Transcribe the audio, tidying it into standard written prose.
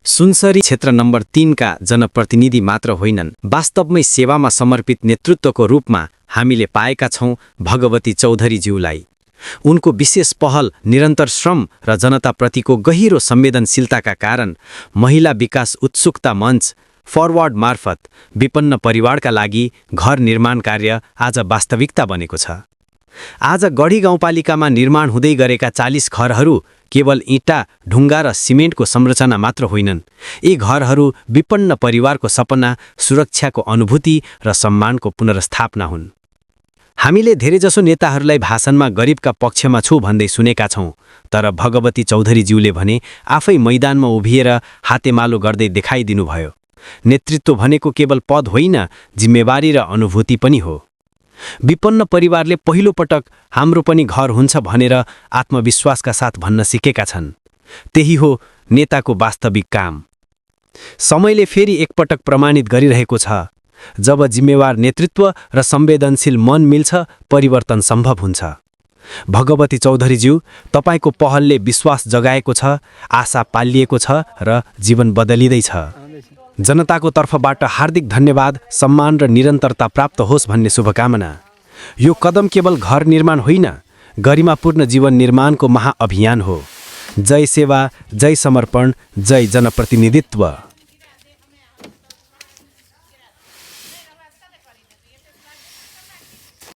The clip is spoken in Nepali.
सुनसरी क्षेत्र नम्बर 3 का जनप्रतिनिधि मात्र होइनन्, वास्तवमै सेवामा समर्पित नेतृत्वको रूपमा हामीले पाएका छौं भगवती चौधरीज्यूलाई। उनको विशेष पहल, निरन्तर श्रम र जनताप्रतिको गहिरो संवेदनशीलताका कारण महिला विकास उत्सुकता मञ्च फरवर्ड मार्फत विपन्न परिवारका लागि घर निर्माण कार्य आज वास्तविकता बनेको छ। आज गढी गाउँपालिकामा निर्माण हुँदै गरेका 40 घरहरू केवल इँटा, ढुङ्गा र सिमेन्टको संरचना मात्र होइनन्। यी घरहरू विपन्न परिवारको सपना, सुरक्षाको अनुभूति र सम्मानको पुनर्स्थापना हुन्। हामीले धेरैजसो नेताहरूलाई भाषणमा गरिबका पक्षमा छु भन्दै सुनेका छौं, तर भगवती चौधरीज्यूले भने आफै मैदानमा उभिएर हातेमालो गर्दै देखाइदिनुभयो। नेतृत्व भनेको केवल पद होइन, जिम्मेवारी र अनुभूति पनि हो। विपन्न परिवारले पहिलो पटक हाम्रो पनि घर हुन्छ भनेर आत्मविश्वासका साथ भन्न सिकेका छन्। त्यही हो नेताको वास्तविक काम। समयले फेरि एकपटक प्रमाणित गरिरहेको छ, जब जिम्मेवार नेतृत्व र संवेदनशील मन मिल्छ, परिवर्तन सम्भव हुन्छ। भगवती चौधरीज्यू, तपाईको पहलले विश्वास जगाएको छ, आशा पालिएको छ र जीवन बदलिँदैछ। जनताको तर्फबाट हार्दिक धन्यवाद, सम्मान र निरन्तरता प्राप्त होस् भन्ने शुभकामना। यो कदम केवल घर निर्माण होइन, गरिमापूर्ण जीवन निर्माणको महाअभियान हो। जय सेवा, जय समर्पण, जय जनप्रतिनिधित्व।